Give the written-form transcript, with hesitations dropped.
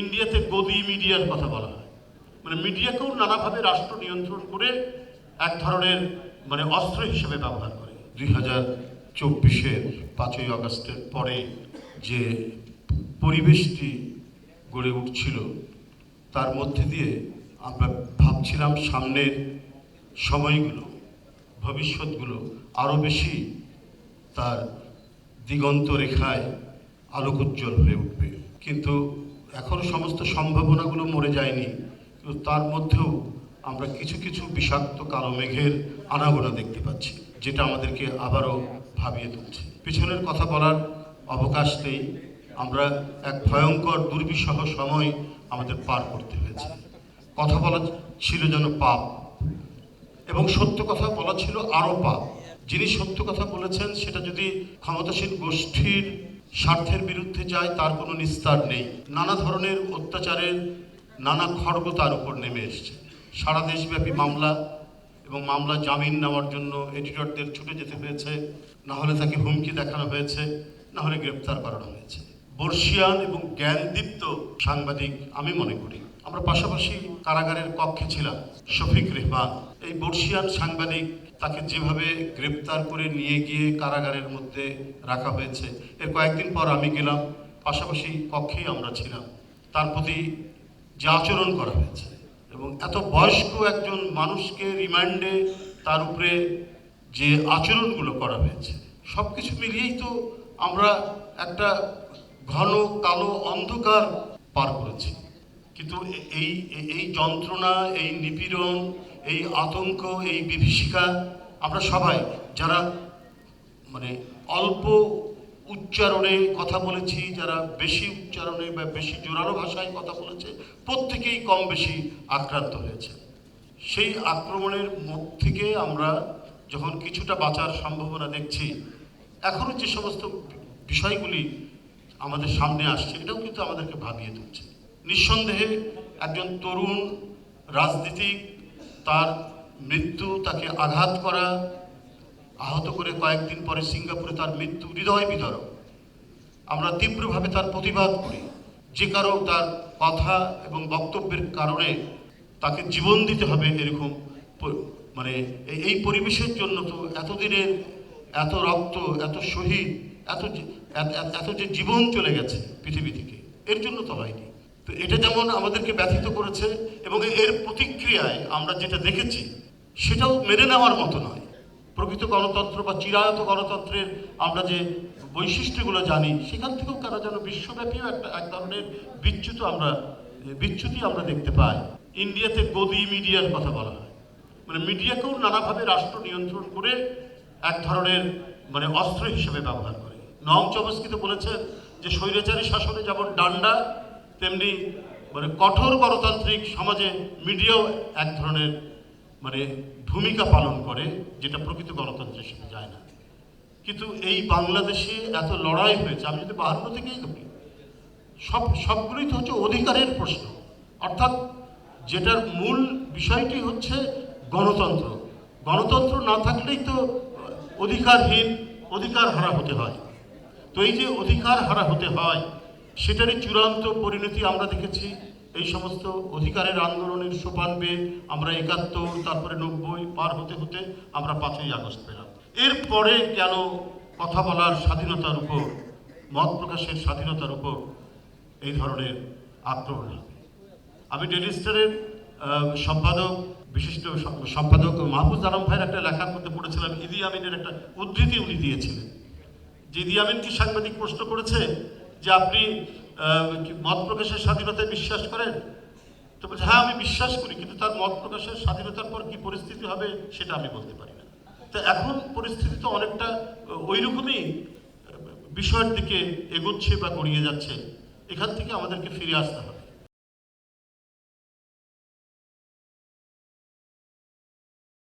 ইন্ডিয়াতে গদি মিডিয়ার কথা বলা হয়, মানে মিডিয়াকেও নানাভাবে রাষ্ট্র নিয়ন্ত্রণ করে এক ধরনের অস্ত্র হিসেবে ব্যবহার করে। 2024-এর 5ই আগস্টের পরে যে পরিবেশটি গড়ে উঠছিল তার মধ্যে দিয়ে আমরা ভাবছিলাম সামনের সময়গুলো, ভবিষ্যৎগুলো আরও বেশি তার দিগন্ত রেখায় আলোকোজ্জ্বল হয়ে উঠবে। কিন্তু এখনও সমস্ত সম্ভাবনাগুলো মরে যায়নি, কিন্তু তার মধ্যেও আমরা কিছু কিছু বিষাক্ত কালো মেঘের আনাগোনা দেখতে পাচ্ছি, যেটা আমাদেরকে আবারও ভাবিয়ে তুলছে। পিছনের কথা বলার অবকাশ নেই, আমরা এক ভয়ঙ্কর দুর্বিষহ সময় আমাদের পার করতে হয়েছে। কথা বলা ছিল যেন পাপ, এবং সত্য কথা বলা ছিল আরও পাপ। যিনি সত্য কথা বলেছেন সেটা যদি ক্ষমতাসীন গোষ্ঠীর স্বার্থের বিরুদ্ধে যায় তার কোনো নিস্তার নেই। নানা ধরনের অত্যাচারের নানা খড়গ তার উপর নেমে এসছে। সারা দেশব্যাপী মামলা, এবং মামলা জামিন নেওয়ার জন্য এডিটরদের ছুটে যেতে হয়েছে, না হলে তাকে হুমকি দেখানো হয়েছে, না হলে গ্রেপ্তার করানো হয়েছে। বর্ষিয়ান এবং জ্ঞানদীপ্ত সাংবাদিক আমি মনে করি, আমরা পাশাপাশি কারাগারের কক্ষে ছিলাম। শফিক রেহমান, এই বর্ষিয়ান সাংবাদিক, তাকে যেভাবে গ্রেপ্তার করে নিয়ে গিয়ে কারাগারের মধ্যে রাখা হয়েছে, এর কয়েকদিন পর আমি গেলাম, পাশাপাশি কক্ষেই আমরা ছিলাম। তার প্রতি যে আচরণ করা হয়েছে, এবং এত বয়স্ক একজন মানুষকে রিমান্ডে তার উপরে যে আচরণগুলো করা হয়েছে, সব কিছু মিলিয়েই তো আমরা একটা ঘন কালো অন্ধকার পার করেছি। কিন্তু এই যন্ত্রণা, এই নিপীড়ন, এই আতঙ্ক, এই বিভীষিকা আমরা সবাই যারা অল্প উচ্চারণে কথা বলেছি, যারা বেশি উচ্চারণে বা বেশি জোরালো ভাষায় কথা বলেছে, প্রত্যেকেই কম বেশি আক্রান্ত হয়েছে। সেই আক্রমণের মুখ থেকে আমরা যখন কিছুটা বাঁচার সম্ভাবনা দেখছি, এখনও যে সমস্ত বিষয়গুলি আমাদের সামনে আসছে, এটাও কিন্তু আমাদেরকে ভাবিয়ে তুলছে। নিঃসন্দেহে একজন তরুণ রাজনীতিক, তার মৃত্যু, তাকে আঘাত করা, আহত করে কয়েকদিন পরে সিঙ্গাপুরে তার মৃত্যু হৃদয় বিদারক। আমরা তীব্রভাবে তার প্রতিবাদ করি। যে কারো তার কথা এবং বক্তব্যের কারণে তাকে জীবন দিতে হবে, এরকম এই পরিবেশের জন্য তো এতদিনের এত রক্ত, এত শহীদ, এত যে জীবন চলে গেছে পৃথিবী থেকে, এর জন্য তো হয়নি। তো এটা যেমন আমাদেরকে ব্যথিত করেছে, এবং এর প্রতিক্রিয়ায় আমরা যেটা দেখেছি সেটাও মেনে নেওয়ার মতো নয়। প্রকৃত গণতন্ত্র বা চিরায়ত গণতন্ত্রের আমরা যে বৈশিষ্ট্যগুলো জানি, সেখান থেকেও তারা যেন বিশ্বব্যাপীও এক ধরনের বিচ্যুতি আমরা দেখতে পাই। ইন্ডিয়াতে গদি মিডিয়ার কথা বলা হয়, মিডিয়াকেও নানাভাবে রাষ্ট্র নিয়ন্ত্রণ করে এক ধরনের অস্ত্র হিসেবে ব্যবহার করে। নম চমস্কি তো বলেছেন যে স্বৈরাচারী শাসনে যেমন ডান্ডা, তেমনি কঠোর গণতান্ত্রিক সমাজে মিডিয়াও এক ধরনের ভূমিকা পালন করে, যেটা প্রকৃত গণতন্ত্রের সাথে যায় না। কিন্তু এই বাংলাদেশে এত লড়াই হয়েছে, আমি যদি 52 থেকেই ধরি, সবগুলোই তো হচ্ছে অধিকারের প্রশ্ন, অর্থাৎ যেটার মূল বিষয়টি হচ্ছে গণতন্ত্র। গণতন্ত্র না থাকলেই তো অধিকারহীন, অধিকার হারা হতে হয়। তো এই যে অধিকার হারা হতে হয়, সেটারই চূড়ান্ত পরিণতি আমরা দেখেছি এই সমস্ত অধিকারের আন্দোলনের সোপান বেয়ে আমরা 71, তারপরে 90 পার হতে হতে আমরা 5ই আগস্ট পেলাম। এরপরে কেন কথা বলার স্বাধীনতার উপর, মত প্রকাশের স্বাধীনতার উপর এই ধরনের আক্রমণ হবে? আমি ডেইলি স্টারের বিশিষ্ট সম্পাদক মাহফুজ আলম ভাইয়ের একটা লেখার মধ্যে পড়েছিলাম, ইদি আমিনের একটা উদ্ধৃতি উনি দিয়েছিলেন। যে ইদি আমিন কি সাংবাদিক প্রশ্ন করেছে যে আপনি মত প্রকাশের স্বাধীনতায় বিশ্বাস করেন? তো বলছে হ্যাঁ আমি বিশ্বাস করি, কিন্তু তার মত প্রকাশের স্বাধীনতার পর কি পরিস্থিতি হবে সেটা আমি বলতে পারি না। তো এখন পরিস্থিতি তো অনেকটা ওই রকমই বিষয়ের দিকে এগোচ্ছে বা গড়িয়ে যাচ্ছে। এখান থেকে আমাদেরকে ফিরে আসতে হবে।